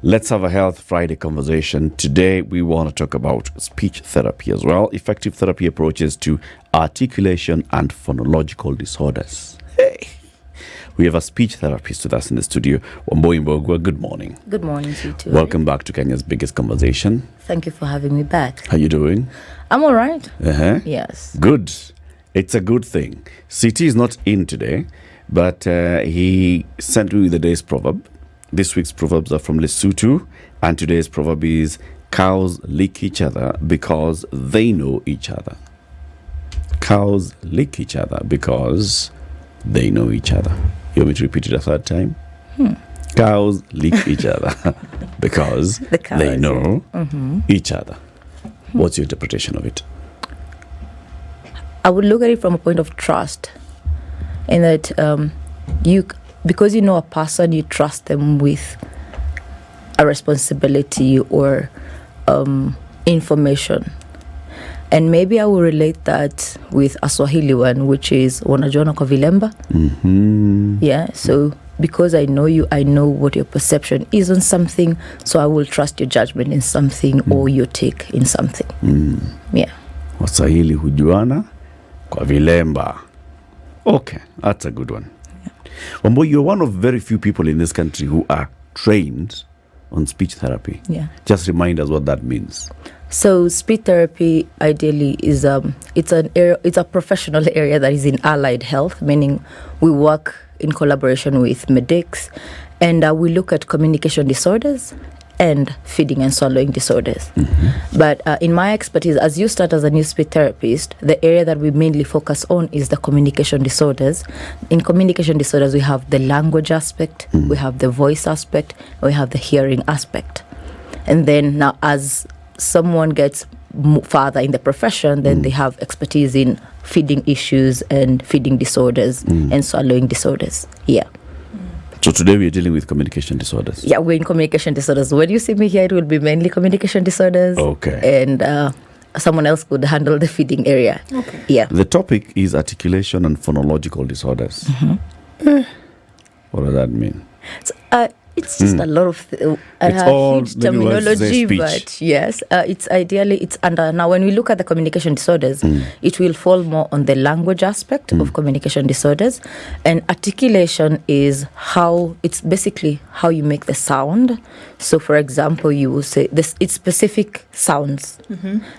Let's have a Health Friday conversation. Today, we want to talk about speech therapy as well, effective therapy approaches to articulation and phonological disorders. Hey. We have a speech therapist with us in the studio, Wambui Mbugua. Good morning. Good morning to you too. Welcome back to Kenya's biggest conversation. Thank you for having me back. How you doing? I'm all right. Yes. Good. It's a good thing. CT is not in today, but he sent me the day's proverb. This week's proverbs are from Lesotho, and today's proverb is, cows lick each other because they know each other. Cows lick each other because they know each other. You want me to repeat it a third time? Cows lick each other because they know each other. What's your interpretation of it? I would look at it from a point of trust, in that because you know a person, you trust them with a responsibility or information. And maybe I will relate that with a Swahili one, which is wanajuana kwa vilemba. Yeah, so because I know you, I know what your perception is on something, so I will trust your judgment in something or your take in something. Yeah. Waswahili hujuana kwa vilemba. Okay, that's a good one. Wambui, you're one of very few people in this country who are trained on speech therapy. Yeah. Just remind us what that means. So speech therapy ideally is it's a professional area that is in allied health, meaning we work in collaboration with medics, and we look at communication disorders and feeding and swallowing disorders. But in my expertise, as you start as a new speech therapist, the area that we mainly focus on is the communication disorders. In communication disorders, we have the language aspect, we have the voice aspect, we have the hearing aspect. And then now, as someone gets farther in the profession, then they have expertise in feeding issues and feeding disorders and swallowing disorders. Yeah. So today we are dealing with communication disorders. Yeah, we're in communication disorders. When you see me here, it will be mainly communication disorders. Okay. And someone else could handle the feeding area. Okay. Yeah. The topic is articulation and phonological disorders. What does that mean? So, it's just a lot of It's all huge terminology, but yes, it's under. Now, when we look at the communication disorders, it will fall more on the language aspect of communication disorders, and articulation is it's basically how you make the sound. So, for example, you will say this. It's specific sounds,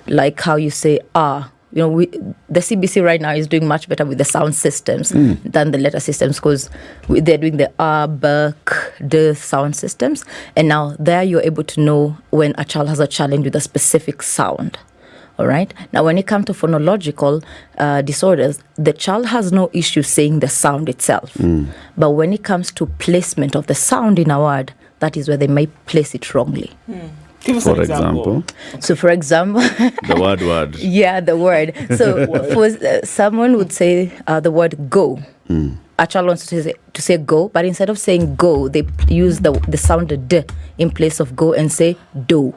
like how you say ah. You know, the CBC right now is doing much better with the sound systems than the letter systems, because they're doing the R, B, K, D sound systems. And now there you're able to know when a child has a challenge with a specific sound. All right. Now, when it comes to phonological disorders, the child has no issue saying the sound itself. But when it comes to placement of the sound in a word, that is where they may place it wrongly. Give us an example. So, for example, The word. Yeah, the word. So, for someone would say the word go. A child wants to say go, but instead of saying go, they use the sound d in place of go and say do.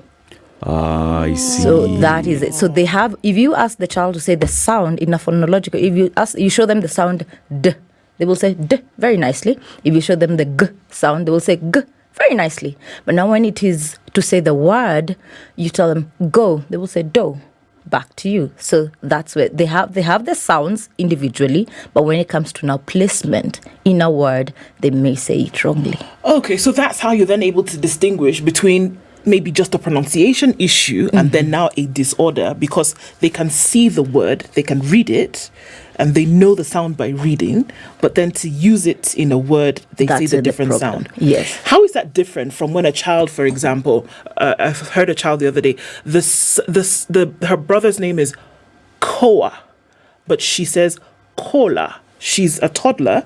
I see. So that is it. So they have. If you ask the child to say the sound in a phonological, if you show them the sound d, they will say d very nicely. If you show them the g sound, they will say g very nicely. But now when it is to say the word, you tell them go, they will say do, back to you. So that's where they have the sounds individually, but when it comes to now placement in a word, they may say it wrongly. Okay, so that's how you're then able to distinguish between maybe just a pronunciation issue and then now a disorder, because they can see the word, they can read it, and they know the sound by reading, but then to use it in a word, they say the different sound. Yes. How is that different from when a child, for example, I've heard a child the other day, her brother's name is Koa, but she says Kola. She's a toddler.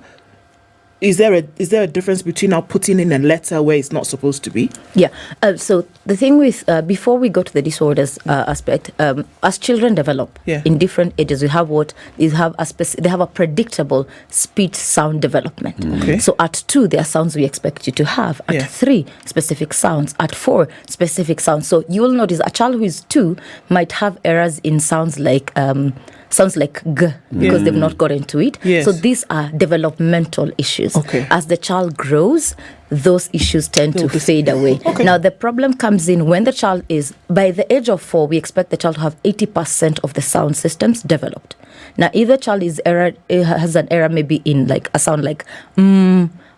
Is there a difference between now putting in a letter where it's not supposed to be? Yeah. So the thing with before we go to the disorders aspect, as children develop in different ages, they have a predictable speech sound development. Okay. So at 2, there are sounds we expect you to have. At 3, specific sounds. At 4, specific sounds. So you will notice a child who is 2 might have errors in sounds like g because they've not got into it. Yes. So these are developmental issues. Okay. As the child grows, those issues tend to fade away. Okay. Now, the problem comes in when the child is, by the age of 4, we expect the child to have 80% of the sound systems developed. Now, if the child has an error maybe in like a sound like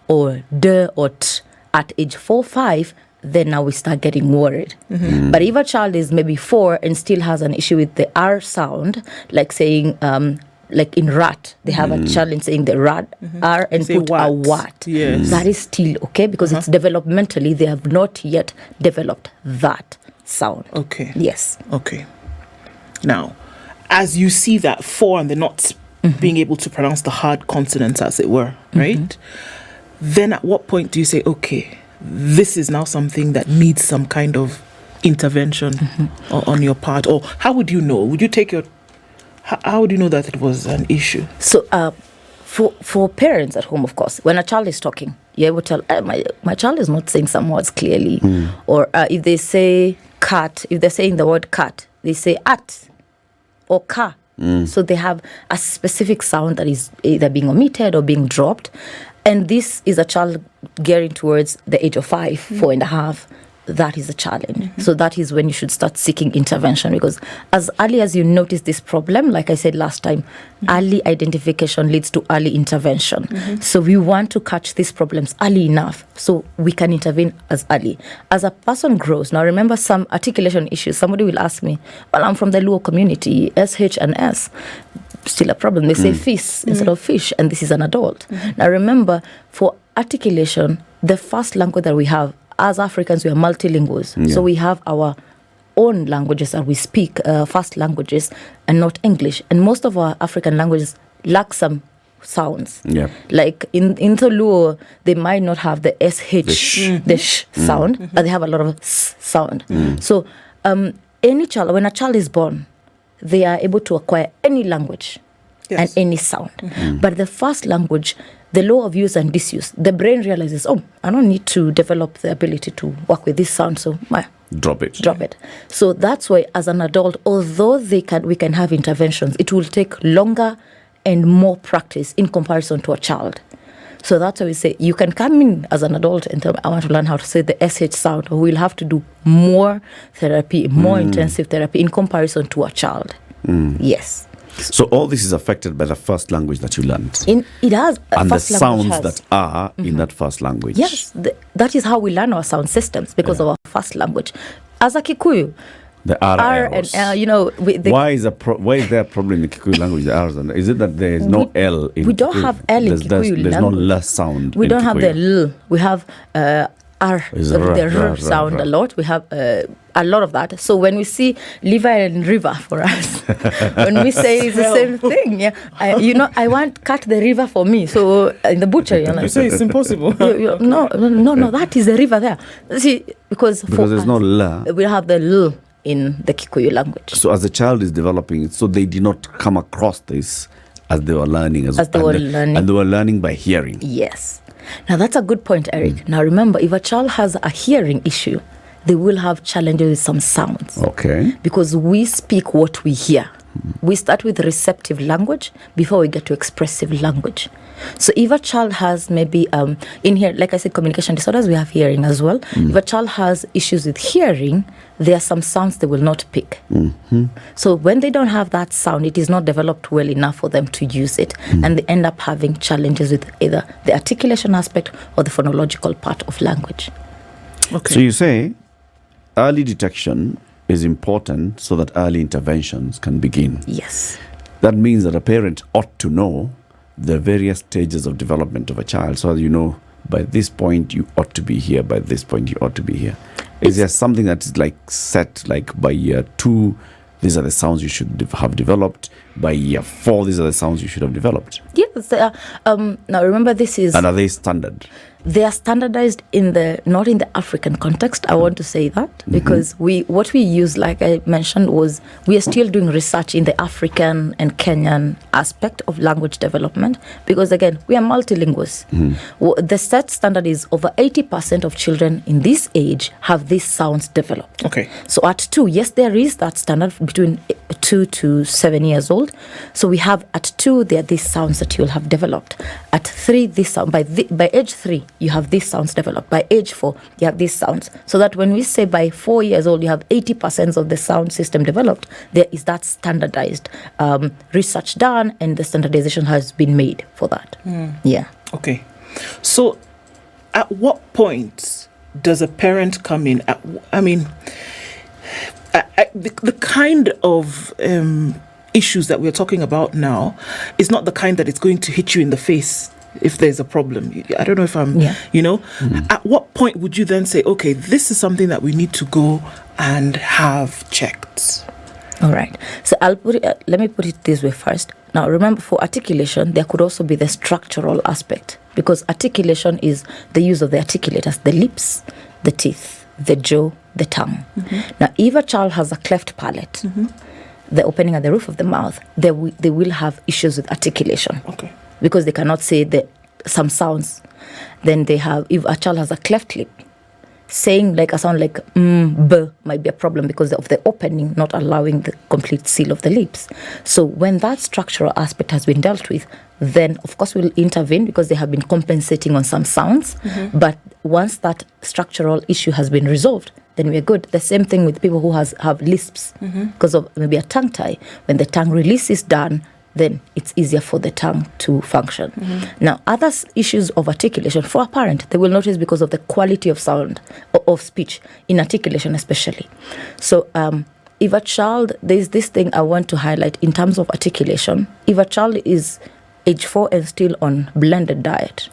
or d or t at age 4, 5, then now we start getting worried. But if a child is maybe 4 and still has an issue with the R sound, like saying, like in rat, they have a challenge saying the rat R and Say put what. a what. Yes. That is still okay because it's developmentally, they have not yet developed that sound. Okay. Yes. Okay. Now, as you see that 4 and they're not being able to pronounce the hard consonants, as it were, right? Then at what point do you say, okay, this is now something that needs some kind of intervention on your part? Or how would you know? Would you take your... How would you know that it was an issue? So, for parents at home, of course, when a child is talking, you're able to tell, my child is not saying some words clearly. Or if they say cat, if they're saying the word cat, they say at or ka. So they have a specific sound that is either being omitted or being dropped. And this is a child gearing towards the age of 5, 4.5. That is a challenge. So that is when you should start seeking intervention, because as early as you notice this problem, like I said last time, early identification leads to early intervention. So we want to catch these problems early enough so we can intervene as early. As a person grows, now remember some articulation issues, somebody will ask me, well, I'm from the Luo community, SH and S. Still a problem. They say fish instead of fish, and this is an adult. Now remember, for articulation, the first language that we have, as Africans, we are multilinguals. So we have our own languages that we speak, first languages, and not English. And most of our African languages lack some sounds. Like in Luo, they might not have the SH, the sh sound, but they have a lot of s sound. So any child, when a child is born, they are able to acquire any language and any sound. But the first language, the law of use and disuse, the brain realizes, oh, I don't need to develop the ability to work with this sound, so drop it. So that's why, as an adult, although we can have interventions, it will take longer and more practice in comparison to a child. So that's why we say you can come in as an adult and tell me, I want to learn how to say the SH sound, or we'll have to do more therapy, more intensive therapy in comparison to a child. Yes. So all this is affected by the first language that you learned. It has. And the sounds that are in that first language. Yes, that is how we learn our sound systems, because of our first language. As a Kikuyu, the R and L, you know... why is there a problem in the Kikuyu language, the R's? Is it that there is no L in We don't Kikuyu? have L in Kikuyu language. There's no L sound. We don't have the L. We have R, the R sound a lot. We have a lot of that. So when we see liver and river for us, when we say it's the same thing, I want cut the river for me. So in the butcher, you say it's impossible. No, that is the river there. See, because there's no L. We have the L in the Kikuyu language. So as the child is developing, so they did not come across this as they were learning. And they were learning by hearing. Yes. Now that's a good point, Eric. Now remember, if a child has a hearing issue, they will have challenges with some sounds. Okay. Because we speak what we hear. We start with receptive language before we get to expressive language. So if a child has maybe, in here, like I said, communication disorders, we have hearing as well. If a child has issues with hearing, there are some sounds they will not pick. So when they don't have that sound, it is not developed well enough for them to use it. And they end up having challenges with either the articulation aspect or the phonological part of language. Okay. So you say early detection is important so that early interventions can begin. Yes. That means that a parent ought to know the various stages of development of a child, so that you know by this point you ought to be here, by this point you ought to be here. Is there something that is like set, like by year 2, these are the sounds you should have developed, by year 4, these are the sounds you should have developed? Yes. Now remember, this is... And are they standard? They are standardized not in the African context. I want to say that because what we use, like I mentioned, was we are still doing research in the African and Kenyan aspect of language development, because again, we are multilinguals. The set standard is over 80% of children in this age have these sounds developed. Okay. So at 2, yes, there is that standard between 2 to 7 years old. old. So we have at 2, there are these sounds that you'll have developed. At 3, this sound. By age 3, you have these sounds developed. By age 4, you have these sounds. So that when we say by 4 years old, you have 80% of the sound system developed, there is that standardized research done, and the standardization has been made for that. Yeah. Okay. So at what point does a parent come in? The kind of issues that we're talking about now is not the kind that it's going to hit you in the face if there's a problem. I don't know if I'm, At what point would you then say, okay, this is something that we need to go and have checked? All right. So let me put it this way first. Now, remember, for articulation, there could also be the structural aspect, because articulation is the use of the articulators, the lips, the teeth, the jaw, the tongue. Now, if a child has a cleft palate, the opening at the roof of the mouth, they will have issues with articulation. Okay. Because they cannot say some sounds. Then if a child has a cleft lip, saying like a sound like b might be a problem because of the opening not allowing the complete seal of the lips. So when that structural aspect has been dealt with, then of course we'll intervene because they have been compensating on some sounds. But once that structural issue has been resolved, then we're good. The same thing with people who have lisps because of maybe a tongue tie. When the tongue release is done, then it's easier for the tongue to function. Now, other issues of articulation for a parent, they will notice because of the quality of sound, of speech, in articulation especially. So if a child, there's this thing I want to highlight in terms of articulation. If a child is age 4 and still on blended diet,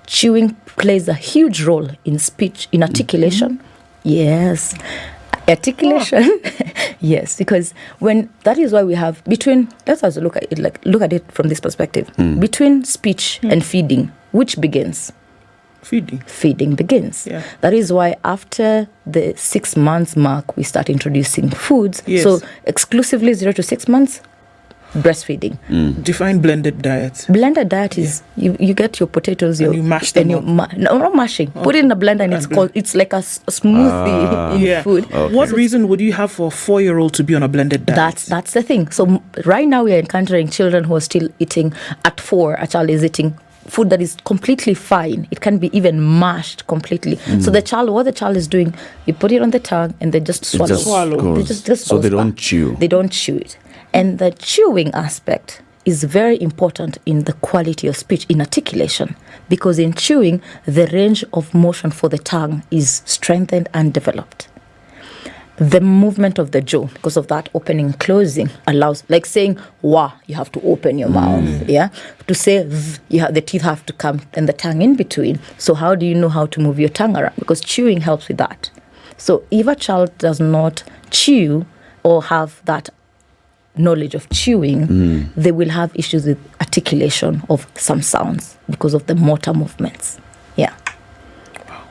chewing plays a huge role in speech, in articulation. Yes. Articulation, yes, because that is why we have let's also look at it from this perspective. Between speech and feeding, which begins? Feeding begins. Yeah. That is why after the 6 months mark, we start introducing foods. Yes. So exclusively 0 to 6 months, breastfeeding. Define blended diet. Blended diet is you get your potatoes, and you mash them up. No, not mashing. Put it in a blender and it's like a smoothie in food. Okay. What reason would you have for a 4-year-old to be on a blended diet? That's the thing. So right now we are encountering children who are still eating at 4. A child is eating food that is completely fine. It can be even mashed completely. So what the child is doing, you put it on the tongue and they just swallow. They just so they don't chew. They don't chew it. And the chewing aspect is very important in the quality of speech, in articulation, because in chewing, the range of motion for the tongue is strengthened and developed. The movement of the jaw, because of that opening and closing, allows, like saying wa, you have to open your mouth, yeah? To say v, the teeth have to come and the tongue in between. So how do you know how to move your tongue around? Because chewing helps with that. So if a child does not chew or have that knowledge of chewing, they will have issues with articulation of some sounds because of the motor movements. Yeah.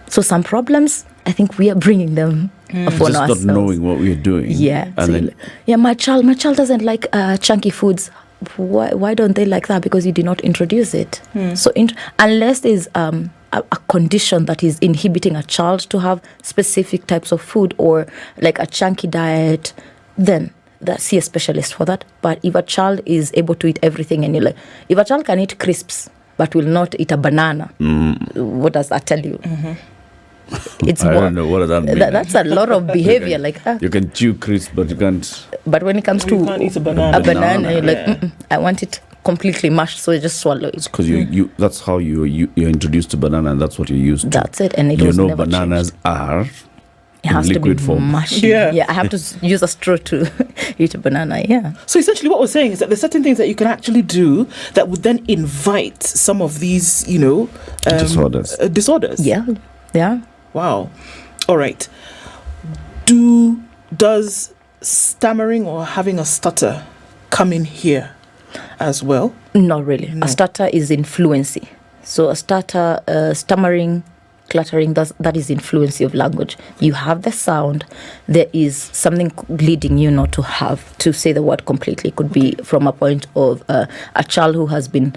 So some problems, I think we are bringing them upon ourselves. Just not knowing what we are doing. Yeah. And my child doesn't like chunky foods. Why don't they like that? Because you did not introduce it. So unless there's a condition that is inhibiting a child to have specific types of food or like a chunky diet, then see a specialist for that. But if a child is able to eat everything and if a child can eat crisps but will not eat a banana, what does that tell you? It's I don't know, what does that mean? That's a lot of behavior like that. You can chew crisps, but you can't. But when it comes to you can't eat a banana, you're like, I want it completely mashed, so you just swallow it. It's because you that's how you're introduced to banana, and that's what you use. That's it, and it was never bananas changed. are. It has to be liquid form. mushy. Yeah, I have to use a straw to eat a banana. Yeah. So essentially, what we're saying is that there's certain things that you can actually do that would then invite some of these, disorders. Disorders. Yeah. Wow. All right. Does stammering or having a stutter come in here as well? Not really. No. A stutter is in fluency. So a stutter, stammering, cluttering, that is in fluency of language. You have the sound. There is something leading you not to say the word completely. It could be from a point of a child who has been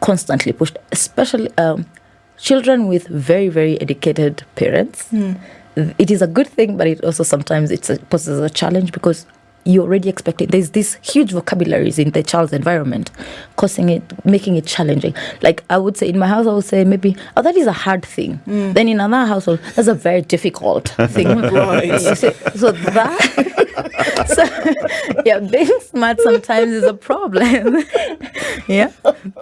constantly pushed, especially children with very, very educated parents. It is a good thing, but it also sometimes poses a challenge because you already expect it. There's this huge vocabularies in the child's environment, making it challenging. Like I would say in my house, I would say maybe, oh, that is a hard thing. Then in another household, that's a very difficult thing. Right. So being smart sometimes is a problem. Yeah.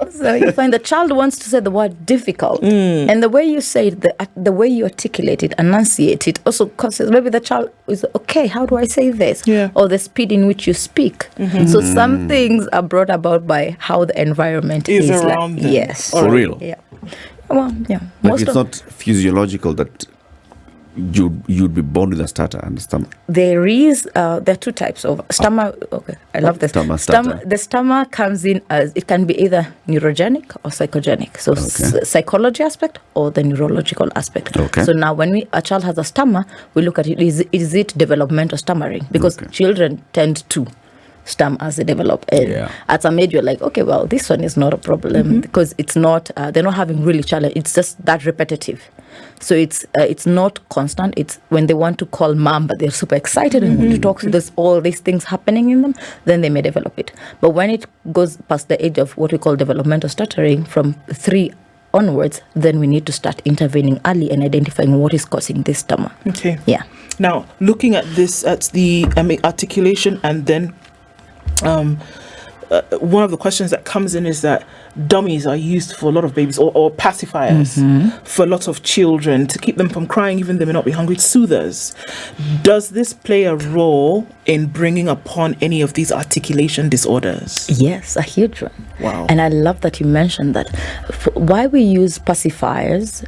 So you find the child wants to say the word difficult, and the way you say it, the way you articulate it, enunciate it, also causes maybe the child is okay. How do I say this? Yeah. Or the speed in which you speak. So some things are brought about by how the environment is is around them. Yes. For real. Yeah. Well, yeah. Like it's not physiological that you'd be born with a stutter and stammer. There are two types of stammer. Okay, I love this. Stutter. The stammer comes in as, it can be either neurogenic or psychogenic. So psychology aspect or the neurological aspect. Okay. So now when a child has a stammer, we look at it, is it developmental stammering? Because children tend to stammer as they develop. And at some age, you're like, okay, well, this one is not a problem because it's not, they're not having really challenge. It's just that repetitive. So it's not constant. It's when they want to call mom, but they're super excited and want to talk. So there's all these things happening in them. Then they may develop it. But when it goes past the age of what we call developmental stuttering, from 3 onwards, then we need to start intervening early and identifying what is causing this stammer. Okay. Yeah. Now, looking at this, at the articulation, and then one of the questions that comes in is that dummies are used for a lot of babies, or pacifiers for a lot of children to keep them from crying, even they may not be hungry. Soothers. Does this play a role in bringing upon any of these articulation disorders? Yes, a huge one. Wow. And I love that you mentioned that. Why we use pacifiers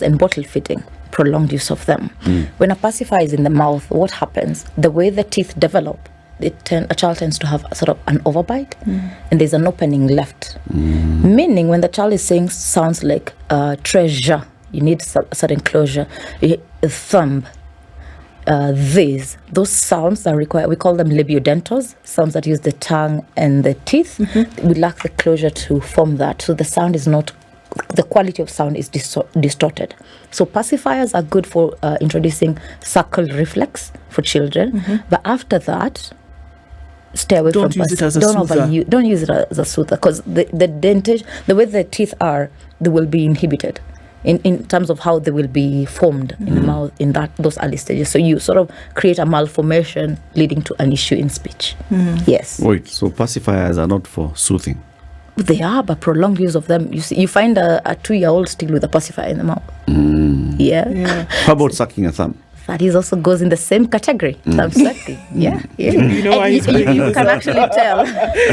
and bottle feeding, prolonged use of them. When a pacifier is in the mouth, what happens? The way the teeth develop, a child tends to have sort of an overbite, and there's an opening left. Meaning when the child is saying sounds like treasure, you need a certain closure, thumb, those sounds that require, we call them labiodentals, sounds that use the tongue and the teeth. We lack the closure to form that. So the sound is not, the quality of sound is distorted. So pacifiers are good for introducing suckle reflex for children. But after that, stay away don't from use it as a soother. Don't use it as a soother, because the dentation, the way the teeth are, they will be inhibited in terms of how they will be formed in the mouth in those early stages. So you sort of create a malformation leading to an issue in speech. Yes. Wait, so pacifiers are not for soothing? They are, but prolonged use of them. You find a 2-year-old still with a pacifier in the mouth. Yeah. How about sucking a thumb? That is also goes in the same category. Thumb sucking. Yeah. You know why you can actually tell.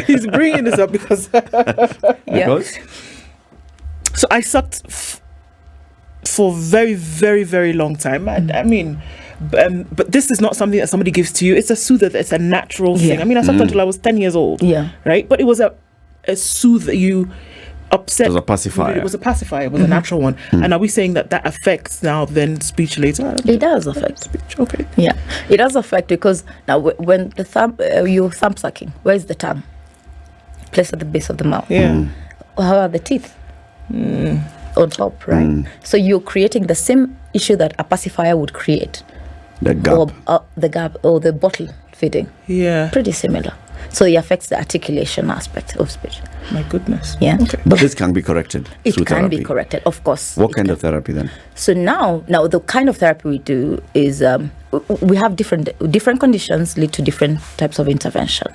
He's bringing this up because Because? so I sucked for very, very, very long time. I mean, but this is not something that somebody gives to you. It's a soother. It's a natural thing. I mean, I sucked until I was 10 years old. Yeah. Right? But it was a soother. You upset. It was a pacifier. It was a pacifier. It was a natural one. And are we saying that affects now then speech later? It does affect Speech. Okay. Yeah, it does affect, because now when the thumb, you're thumb sucking, where's the tongue? Placed at the base of the mouth. Yeah. How are the teeth? On top, right? So you're creating the same issue that a pacifier would create. The gap. Or the gap, or the bottle feeding. Yeah. Pretty similar. So it affects the articulation aspect of speech. My goodness. Yeah. Okay. But this can be corrected It through can therapy. be corrected, of course. What kind of therapy then? So now the kind of therapy we do is we have different conditions lead to different types of intervention.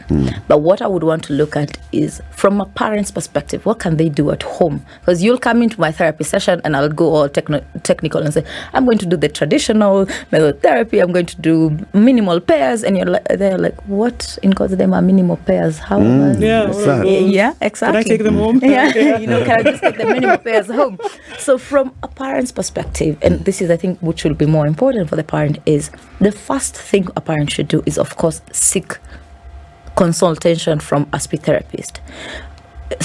But what I would want to look at is from a parent's perspective, what can they do at home? Because you'll come into my therapy session and I'll go all technical and say, I'm going to do the traditional method therapy, I'm going to do minimal pairs, and they're like, what in God's name are minimal pairs? How? Yeah, exactly. Can I take them home? Yeah, can I just take the minimal pairs home? So from a parent's perspective, and this is, I think, which will be more important for the parent, is the first thing a parent should do is, of course, seek consultation from a speech therapist.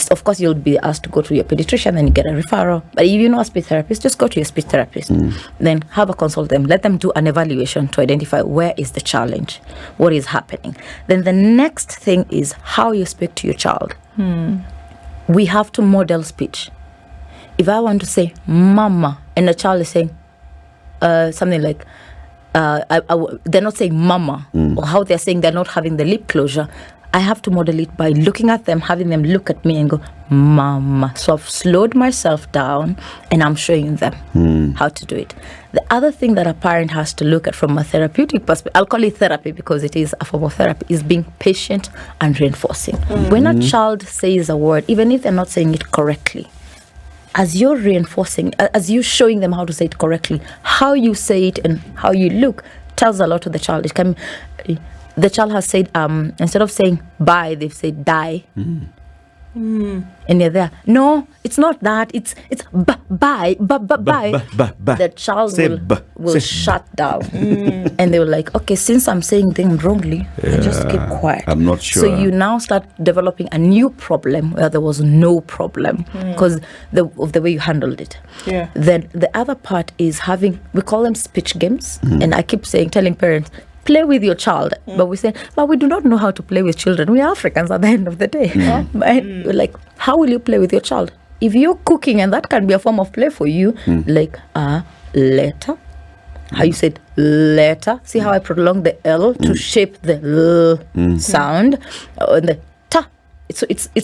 Of course, you'll be asked to go to your pediatrician, then you get a referral. But if you know a speech therapist, just go to your speech therapist. Then have a consult them. Let them do an evaluation to identify where is the challenge, what is happening. Then the next thing is how you speak to your child. We have to model speech. If I want to say mama and the child is saying something like they're not saying mama, or how they're saying they're not having the lip closure, I have to model it by looking at them, having them look at me and go, mama. So I've slowed myself down and I'm showing them how to do it. The other thing that a parent has to look at from a therapeutic perspective, I'll call it therapy because it is a form of therapy, is being patient and reinforcing. When a child says a word, even if they're not saying it correctly, as you're reinforcing, as you're showing them how to say it correctly, how you say it and how you look tells a lot to the child. It can, the child has said, instead of saying bye, they've said die. And you're there. No, it's not that. It's bye, bye. The child will shut down. And they were like, okay, since I'm saying things wrongly, I just keep quiet. I'm not sure. So you now start developing a new problem where there was no problem because of the way you handled it. Yeah. Then the other part is we call them speech games. And I keep telling parents, play with your child, but we say, but we do not know how to play with children. We are Africans at the end of the day. We're like, how will you play with your child? If you're cooking, and that can be a form of play for you, like letter. How you said letter. See how I prolong the L to shape the L sound, and the ta. It's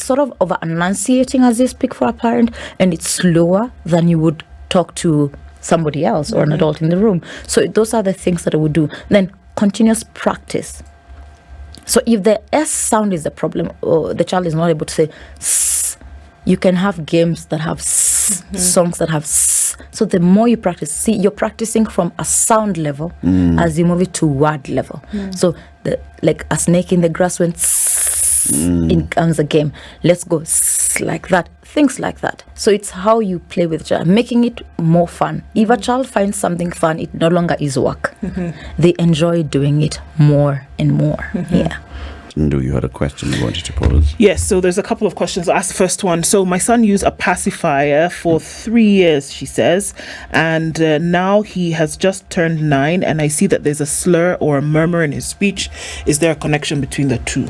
sort of over enunciating as you speak for a parent, and it's slower than you would talk to somebody else or an adult in the room. So those are the things that I would do. Then continuous practice. So if the S sound is the problem, or the child is not able to say S, you can have games that have S, songs that have S. So the more you practice, see, you're practicing from a sound level as you move it to word level. So like a snake in the grass went S, in comes a game. Let's go S, like that. Things like that. So it's how you play with the child, making it more fun. If a child finds something fun, it no longer is work. They enjoy doing it more and more. Yeah. Ndu, you had a question you wanted to pose? Yes, so there's a couple of questions. I'll ask the first one. So my son used a pacifier for 3 years, she says, and now he has just turned 9, and I see that there's a slur or a murmur in his speech. Is there a connection between the two?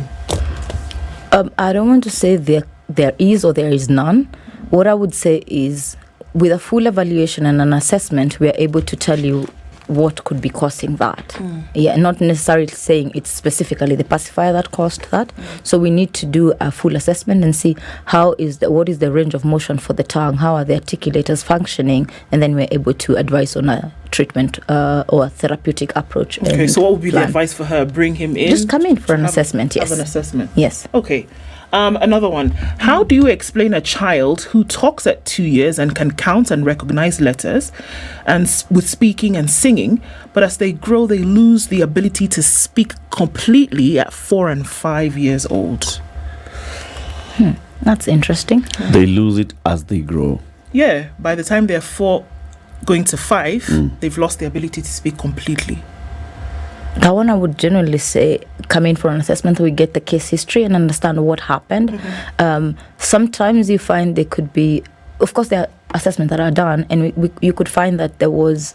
I don't want to say there is or there is none. What I would say is, with a full evaluation and an assessment, we are able to tell you what could be causing that. Yeah, not necessarily saying it's specifically the pacifier that caused that. So we need to do a full assessment and see what is the range of motion for the tongue, how are the articulators functioning, and then we're able to advise on a treatment or a therapeutic approach. Okay, so what would be the advice for her? Bring him in? Just come in for an assessment, yes. Have an assessment? Yes. Okay. Another one. How do you explain a child who talks at 2 years and can count and recognize letters and with speaking and singing, but as they grow, they lose the ability to speak completely at 4 and 5 years old? That's interesting. They lose it as they grow. Yeah, by the time they're 4 going to 5, they've lost the ability to speak completely. That one I would generally say, come in for an assessment, we get the case history and understand what happened. Sometimes you find there could be, of course there are assessments that are done, and you could find that there was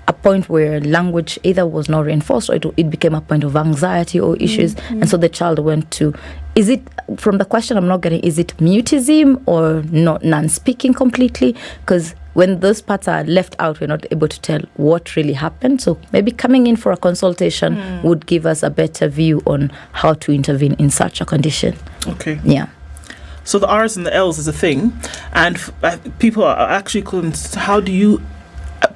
a point where language either was not reinforced or it became a point of anxiety or issues. And so the child went to, is it, from the question I'm not getting, is it mutism or not non-speaking completely? Because when those parts are left out, we're not able to tell what really happened. So maybe coming in for a consultation would give us a better view on how to intervene in such a condition. Okay. Yeah. So the R's and the L's is a thing, and people are actually, how do you,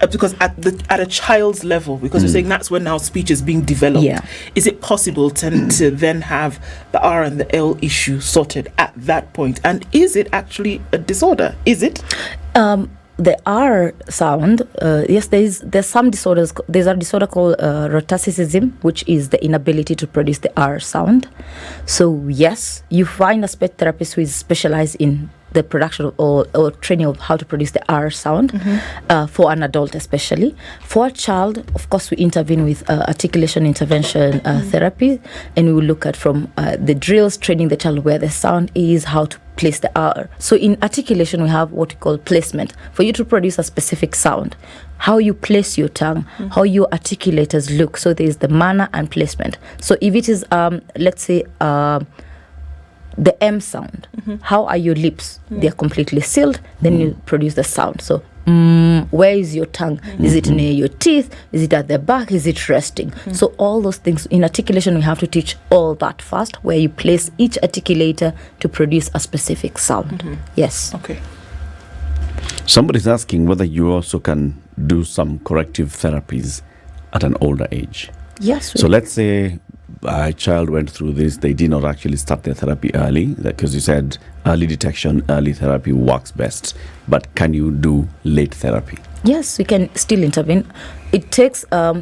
because at a child's level, because you're saying that's when now speech is being developed, is it possible to then have the R and the L issue sorted at that point? And is it actually a disorder? Is it? The R sound, yes, there's some disorders. There's a disorder called rhotacicism, which is the inability to produce the R sound. So yes, you find a speech therapist who is specialized in the production or training of how to produce the R sound for an adult especially. For a child, of course, we intervene with articulation intervention therapy, and we will look at from the drills, training the child where the sound is, how to place the R. So in articulation, we have what we call placement. For you to produce a specific sound, how you place your tongue, how your articulators look. So there is the manner and placement. So if it is, let's say, the M sound, how are your lips? They're completely sealed, then you produce the sound. So where is your tongue? Is it near your teeth? Is it at the back? Is it resting? So all those things in articulation, we have to teach all that first, where you place each articulator to produce a specific sound. Yes. Okay. Somebody's asking whether you also can do some corrective therapies at an older age. Yes. So let's say a child went through this, they did not actually start their therapy early, because you said early detection, early therapy works best. But can you do late therapy? Yes, we can still intervene. It takes, at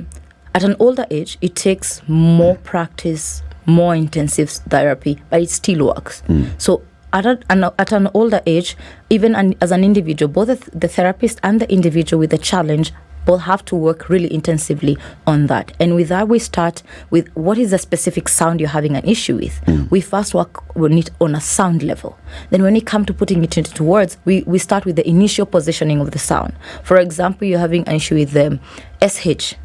an older age, it takes more practice, more intensive therapy, but it still works. So at an older age, even as an individual, both the therapist and the individual with the challenge both have to work really intensively on that. And with that, we start with what is the specific sound you're having an issue with. We first work on it on a sound level. Then when it comes to putting it into words, we start with the initial positioning of the sound. For example, you're having an issue with the SH.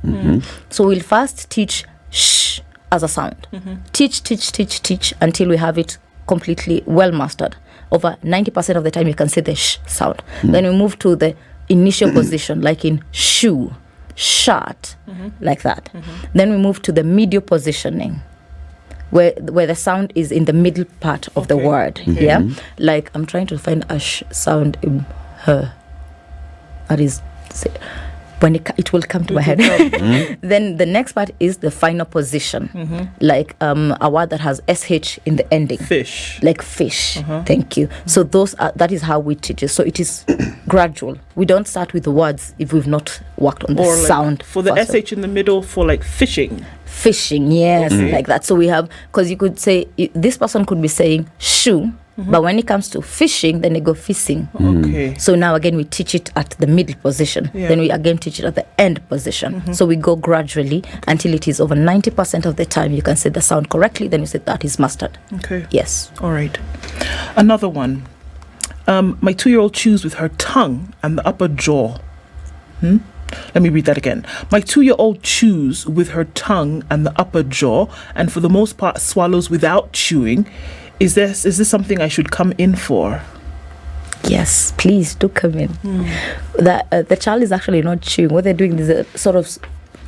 So we'll first teach sh as a sound. Teach until we have it completely well mastered. Over 90% of the time, you can say the sh sound. Then we move to the initial position, like in shoe, shirt, like that. Then we move to the medial positioning, where the sound is in the middle part of the word. Yeah, like I'm trying to find a sh sound in her. That is, when it will come to my head. Then the next part is the final position, like a word that has sh in the ending. Fish. Like fish. Thank you. So that is how we teach it. So it is gradual. We don't start with the words if we've not worked on the Or like sound. for the first. sh in the middle, for like fishing. Fishing, yes, like that. So we have, because you could say, this person could be saying shoe, but when it comes to fishing, then they go fishing. Okay. So now again, we teach it at the middle position. Yeah. Then we again teach it at the end position. So we go gradually until it is over 90% of the time you can say the sound correctly. Then you say that is mastered. Okay. Yes. All right. Another one. My 2-year-old chews with her tongue and the upper jaw. Let me read that again. My 2-year-old chews with her tongue and the upper jaw, and for the most part swallows without chewing. Is this something I should come in for? Yes, please do come in. The child is actually not chewing. What they're doing is sort of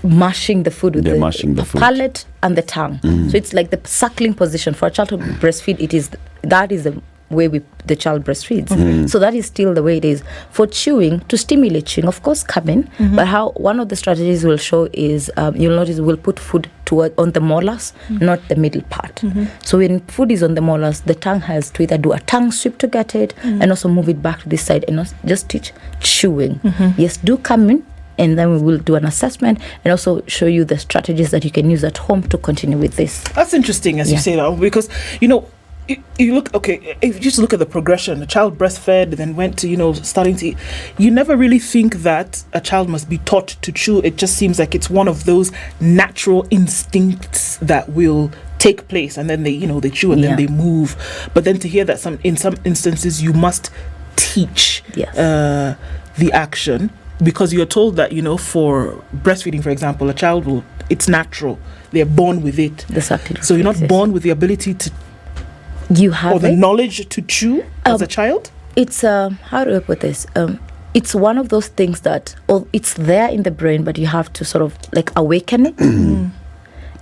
mashing the food with the palate and the tongue. So it's like the suckling position. For a child to breastfeed, that is the way the child breastfeeds. So that is still the way it is. For chewing, to stimulate chewing, of course, come in. But how one of the strategies we'll show is, you'll notice we'll put food on the molars, not the middle part. So when food is on the molars, the tongue has to either do a tongue sweep to get it and also move it back to this side and just teach chewing. Yes, do come in. And then we will do an assessment and also show you the strategies that you can use at home to continue with this. That's interesting as you say that, because, you look, okay, if you just look at the progression, the child breastfed, then went to, starting to eat. You never really think that a child must be taught to chew. It just seems like it's one of those natural instincts that will take place, and then they chew and then they move. But then to hear that in some instances you must teach the action, because you're told that, for breastfeeding, for example, a child it's natural. They're born with it. Exactly. So you're not born with the ability to the knowledge to chew as a child? It's how do I put this? It's one of those things that it's there in the brain, but you have to sort of like awaken it.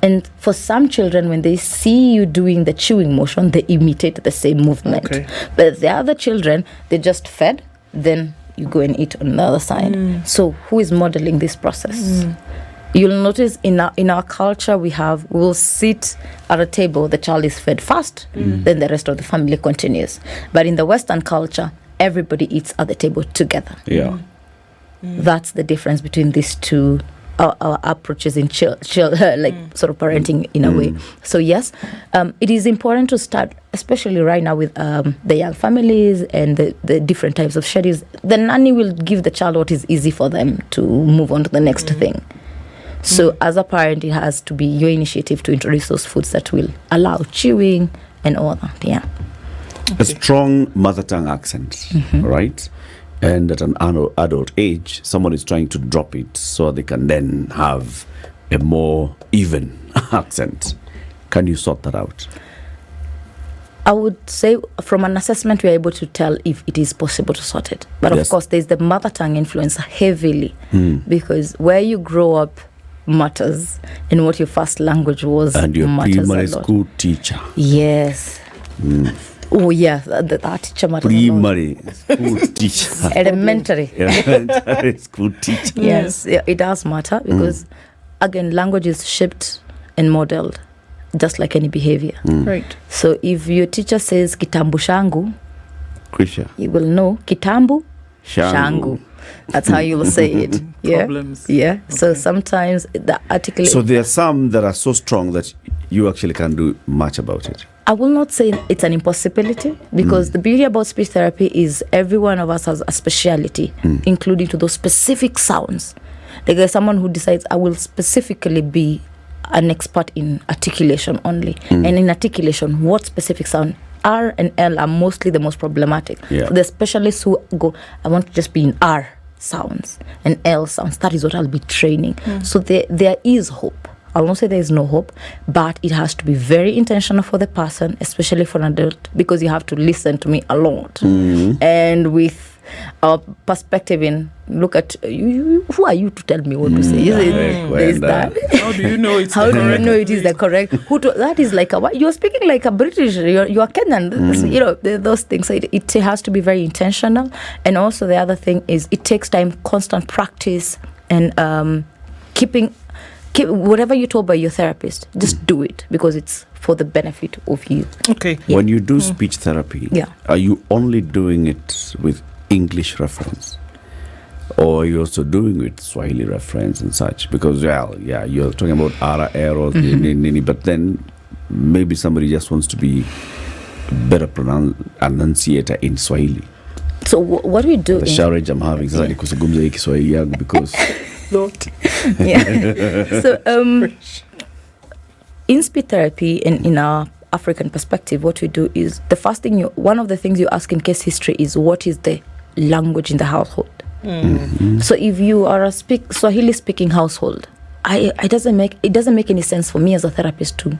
And for some children, when they see you doing the chewing motion, they imitate the same movement. But the other children, they just fed, then you go and eat on the other side. So who is modeling this process? You'll notice in our culture, we'll sit at a table, the child is fed first, then the rest of the family continues. But in the Western culture, everybody eats at the table together. That's the difference between these two our approaches in sort of parenting in a way. So yes, it is important to start, especially right now with the young families and the different types of schedules. The nanny will give the child what is easy for them to move on to the next thing. So as a parent, it has to be your initiative to introduce those foods that will allow chewing and all that. A strong mother tongue accent, right? And at an adult age, someone is trying to drop it so they can then have a more even accent. Can you sort that out? I would say from an assessment, we are able to tell if it is possible to sort it. But of course, there's the mother tongue influence heavily because where you grow up matters and what your first language was and your matters primary a lot. school teacher. Yes. Oh, yeah, that teacher matters Primary school teacher. a lot. Elementary. Elementary school teacher. Yes, yeah, it does matter because, again, language is shaped and modeled just like any behavior. Right. So if your teacher says kitambu shangu, Krisha. you will know kitambu Shangu. shangu. That's how you will say it. Yeah. Problems. Yeah. Okay. So sometimes the articulation. So there are some that are so strong that you actually can't do much about it. I will not say it's an impossibility because the beauty about speech therapy is every one of us has a speciality, including to those specific sounds. Like there's someone who decides I will specifically be an expert in articulation only. And in articulation, what specific sound? R and L are mostly the most problematic. Yeah. The specialists who go, I want to just be in R sounds and L sounds. That is what I'll be training. So there is hope. I won't say there is no hope, but it has to be very intentional for the person, especially for an adult, because you have to listen to me a lot. And with our perspective in, look at you, who are you to tell me what to say? There's that. How do you know it's How the do you correct know it is the correct? That is like you're speaking like a British. You are Kenyan. You know those things. So it has to be very intentional. And also the other thing is it takes time, constant practice, and keep whatever you're told by your therapist. Just do it because it's for the benefit of you. Okay. When you do speech therapy, are you only doing it with English reference? Or are you also doing with Swahili reference and such? Because, you're talking about ara errors, but then maybe somebody just wants to be better enunciator in Swahili. So what we do The challenge I'm having is like kuzungumza hii Kiswahili yangu because So in speech therapy and in our African perspective, what we do is the first thing one of the things you ask in case history is what is the language in the household. So if you are a Swahili speaking household, it doesn't make any sense for me as a therapist to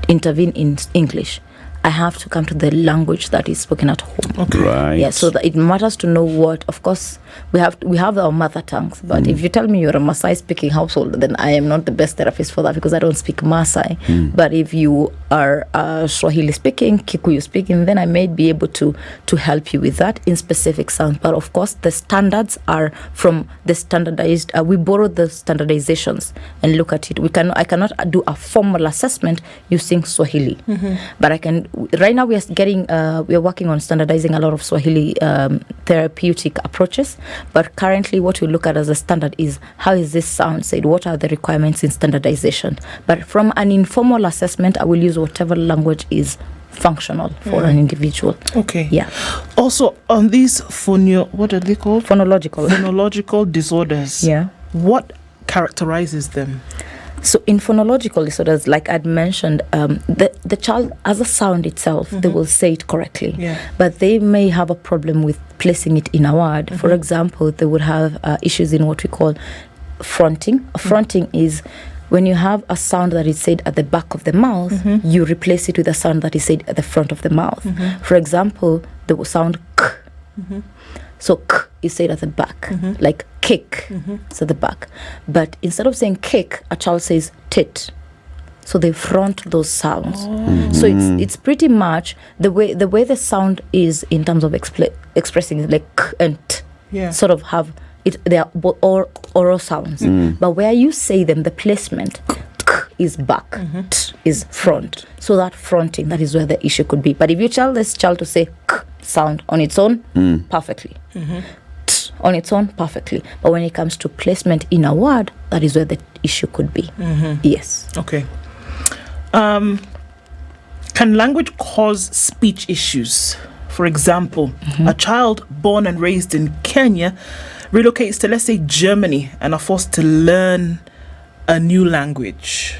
intervene in English. I have to come to the language that is spoken at home. Okay. Right. Yeah, so that it matters to know what. Of course, we have our mother tongues. But if you tell me you're a Maasai speaking household, then I am not the best therapist for that because I don't speak Maasai. But if you are Swahili speaking, Kikuyu speaking, then I may be able to help you with that in specific sounds. But of course, the standards are from the standardized. We borrow the standardizations and look at it. I cannot do a formal assessment using Swahili, but I can. Right now, we are working on standardizing a lot of Swahili therapeutic approaches. But currently, what we look at as a standard is how is this sound said? What are the requirements in standardization? But from an informal assessment, I will use whatever language is functional for an individual. Okay. Yeah. Also, on these what are they called? Phonological disorders. Yeah. What characterizes them? So in phonological disorders, like I'd mentioned, the child, as a sound itself, they will say it correctly. Yeah. But they may have a problem with placing it in a word. For example, they would have issues in what we call fronting. Fronting is when you have a sound that is said at the back of the mouth, you replace it with a sound that is said at the front of the mouth. For example, the sound k. So k is said at the back, like kick, it's at the back. But instead of saying kick, a child says tit. So they front those sounds. So it's pretty much the way the sound is in terms of expressing it, like k and t. Yeah. Sort of have it. They are oral sounds. But where you say them, the placement k is back, t is front. So that fronting, that is where the issue could be. But if you tell this child to say k sound on its own, perfectly. T on its own, perfectly. But when it comes to placement in a word, that is where the issue could be. Yes. Okay. Can language cause speech issues? For example, a child born and raised in Kenya relocates to, let's say, Germany and are forced to learn a new language.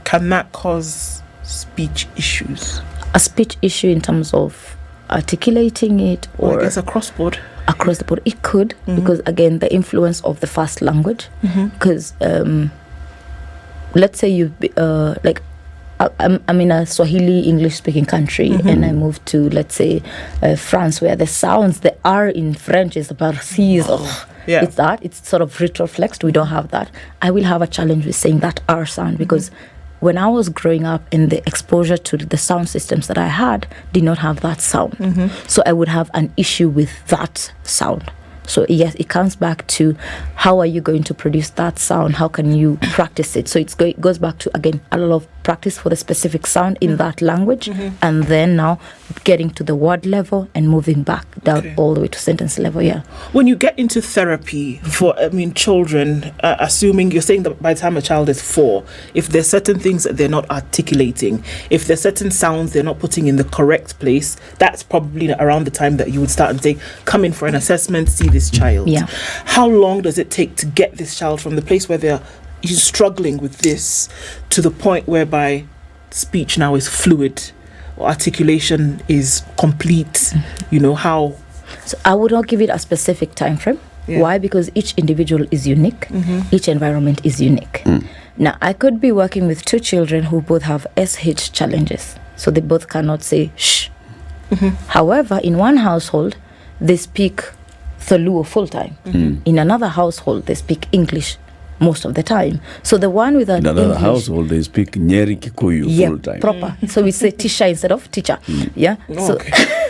Can that cause speech issues? A speech issue in terms of articulating it, or I guess across board. Across the board, it could, because again, the influence of the first language. Because let's say you like I'm in a Swahili English-speaking country, and I moved to, let's say, France, where the sounds, the R in French is about C's. Yeah. It's sort of retroflexed. We don't have that. I will have a challenge with saying that R sound because when I was growing up, and the exposure to the sound systems that I had did not have that sound. So I would have an issue with that sound. So yes, it comes back to how are you going to produce that sound? How can you practice it? So it goes back to, again, a lot of practice for the specific sound in that language, and then now getting to the word level and moving back down all the way to sentence level. Yeah. When you get into therapy for, children, assuming you're saying that by the time a child is 4, if there's certain things that they're not articulating, if there's certain sounds they're not putting in the correct place, that's probably around the time that you would start and say, come in for an assessment, see this child. Yeah. How long does it take to get this child from the place where they're struggling with this to the point whereby speech now is fluid or articulation is complete? How? So I would not give it a specific time frame. Yeah. Why? Because each individual is unique. Each environment is unique. Now, I could be working with 2 children who both have SH challenges, so they both cannot say shh. However, in one household, they speak Tholuo full time. In another household, they speak English most of the time. So the one with an In another English, household, they speak Nyeri Kikuyu full time. proper. So we say teacher instead of teacher. Yeah. So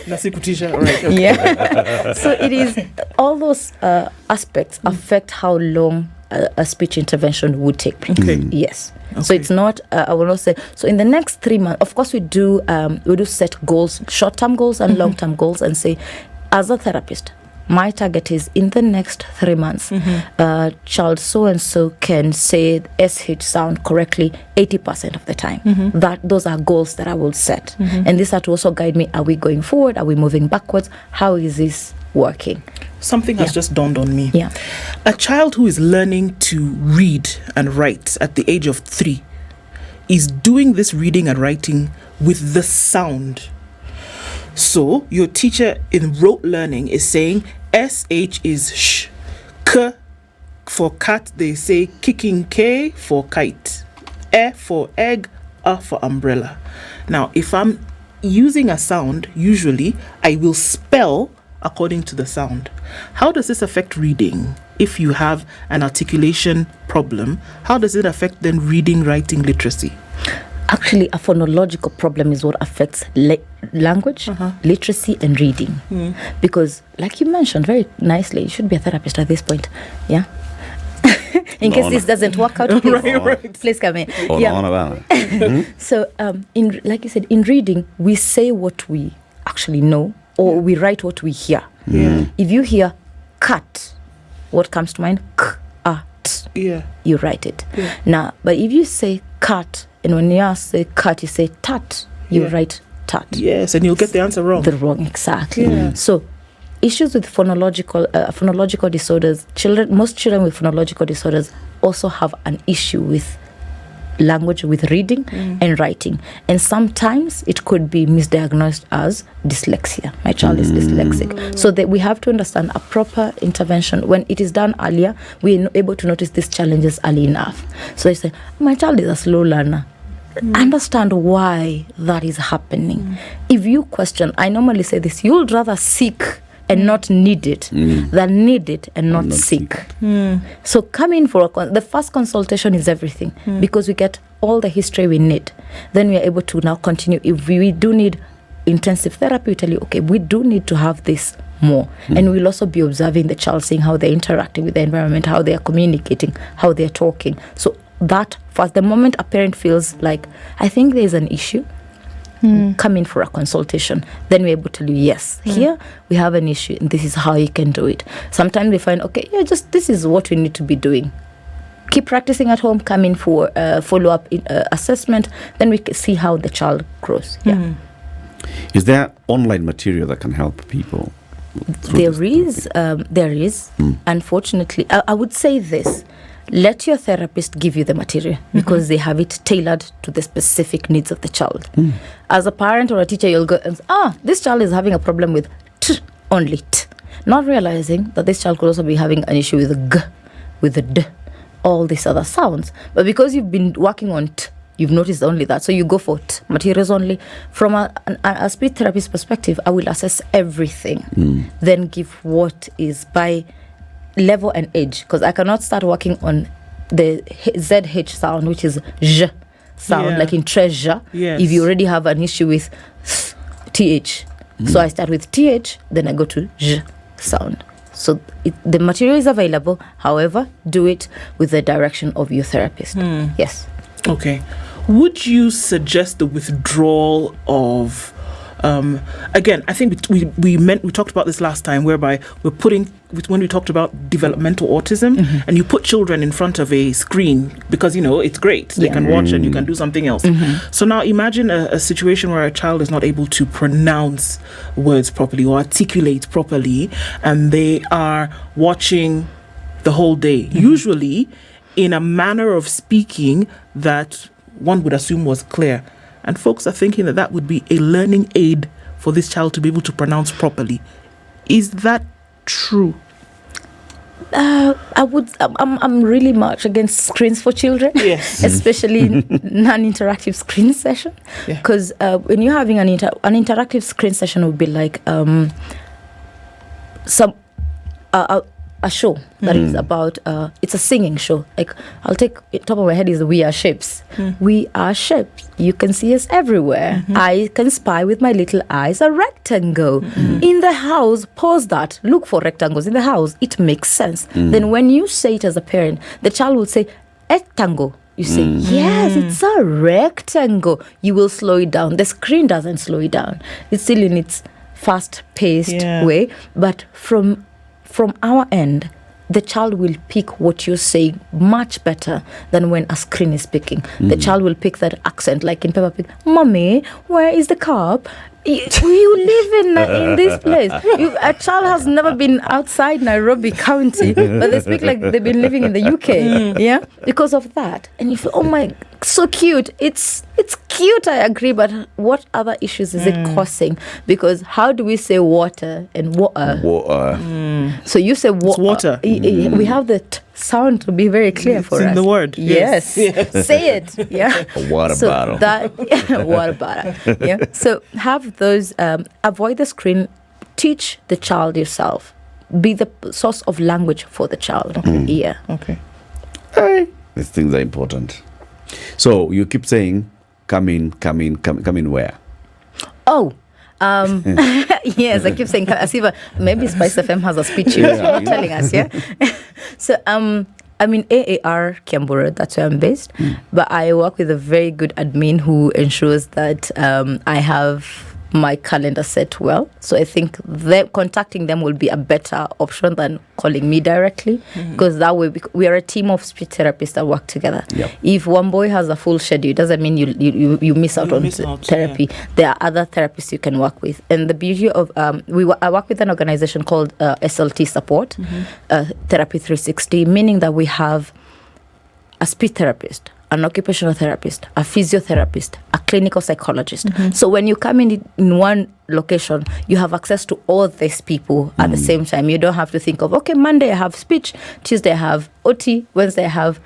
Nasikutisha, right? Okay. yeah. So it is all those aspects affect how long a speech intervention would take. Okay. Yes. So it's not. I will not say. So in the next 3 months, of course, we do set goals, short-term goals and long-term goals, and say, as a therapist, my target is in the next 3 months, child so-and-so can say SH sound correctly 80% of the time. Those are goals that I will set. And this are to also guide me. Are we going forward? Are we moving backwards? How is this working? Something has just dawned on me. Yeah. A child who is learning to read and write at the age of 3 is doing this reading and writing with the sound. So your teacher in rote learning is saying SH is sh. K for cat, they say kicking. K for kite. E for egg. A for umbrella. Now, if I'm using a sound, usually I will spell according to the sound. How does this affect reading? If you have an articulation problem, how does it affect then reading, writing, literacy? Actually, a phonological problem is what affects language, literacy, and reading. Because, like you mentioned very nicely, you should be a therapist at this point. Yeah. In case this doesn't work out, please come in. So, like you said, in reading, we say what we actually know, or we write what we hear. If you hear cut, what comes to mind? K-a-t. You write it. Now, but if you say cut, and when you say cut, you say tat, you write tat. Yes, and you'll get the answer wrong. Exactly. So, issues with phonological disorders, most children with phonological disorders also have an issue with language, with reading and writing. And sometimes it could be misdiagnosed as dyslexia. My child is dyslexic. So that we have to understand a proper intervention. When it is done earlier, we are able to notice these challenges early enough. So they say, my child is a slow learner. Understand why that is happening. If you question, I normally say this, you'd rather seek and not need it than need it and not seek. So come in for the first consultation is everything, because we get all the history we need. Then we are able to now continue. If we do need intensive therapy, we tell you, okay, we do need to have this more. And we'll also be observing the child, seeing how they're interacting with the environment, how they are communicating, how they're talking. So that first, the moment a parent feels like, I think there's an issue, come in for a consultation. Then we're able to tell you, yes, here we have an issue and this is how you can do it. Sometimes we find, okay, this is what we need to be doing. Keep practicing at home, come in for follow-up assessment. Then we can see how the child grows. Is there online material that can help people? There is. Unfortunately, I would say this. Let your therapist give you the material because they have it tailored to the specific needs of the child. As a parent or a teacher, you'll go and say, this child is having a problem with t, only t. Not realizing that this child could also be having an issue with the g, with the d, all these other sounds. But because you've been working on t you've noticed only that. So you go for materials only. From a speech therapist perspective, I will assess everything, then give what is by level and age. Because I cannot start working on the ZH sound, which is J sound, like in treasure, if you already have an issue with TH. So I start with TH, then I go to J sound. So the material is available. However, do it with the direction of your therapist. Yes. Okay. Would you suggest the withdrawal of again, I think we talked about this last time, whereby when we talked about developmental autism, and you put children in front of a screen because it's great, they can watch and you can do something else. So now imagine a situation where a child is not able to pronounce words properly or articulate properly, and they are watching the whole day, usually in a manner of speaking that one would assume was clear. And folks are thinking that would be a learning aid for this child to be able to pronounce properly. Is that true? I'm really much against screens for children. Yes. Especially non-interactive screen session. Because when you're having an interactive screen session, would be like a show that is about it's a singing show. Like, I'll take top of my head is We Are Shapes. We are shapes. You can see us everywhere. I can spy with my little eyes a rectangle in the house. Pause that. Look for rectangles in the house. It makes sense. Then when you say it as a parent, the child will say rectangle. You say, yes, it's a rectangle. You will slow it down. The screen doesn't slow it down. It's still in its fast-paced way. But from our end, the child will pick what you're saying much better than when a screen is speaking. The child will pick that accent, like in Peppa Pig. Mommy, where is the cup? You live in this place. A child has never been outside Nairobi County, but they speak like they've been living in the UK. Because of that. And you feel, oh my, so cute. It's cute, I agree, but what other issues is it causing? Because how do we say water and water? So you say water. We have the sound to be very clear for us. It's in the word. Yes. Say it. A water bottle. Water bottle. So have those, avoid the screen, teach the child yourself. Be the source of language for the child. Okay. These things are important. So you keep saying, come in where? Oh, yes, I keep saying, as if maybe Spice FM has a speech telling us, So, I'm in AAR Kiambura, that's where I'm based, but I work with a very good admin who ensures that I have my calendar set well. So I think contacting them will be a better option than calling me directly, because that way we are a team of speech therapists that work together. If Wambui has a full schedule, it doesn't mean you miss out on therapy. There are other therapists you can work with. And the beauty of I work with an organization called SLT Support, Therapy 360, meaning that we have a speech therapist, an occupational therapist, a physiotherapist, a clinical psychologist. So when you come in one location, you have access to all these people at the same time. You don't have to think of, okay, Monday I have speech, Tuesday I have OT, Wednesday I have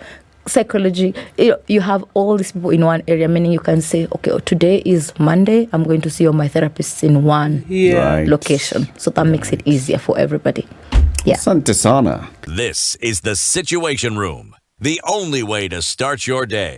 psychology. You have all these people in one area, meaning you can say, okay, today is Monday, I'm going to see all my therapists in one location. So that makes it easier for everybody. Asante sana. This is the Situation Room, the only way to start your day.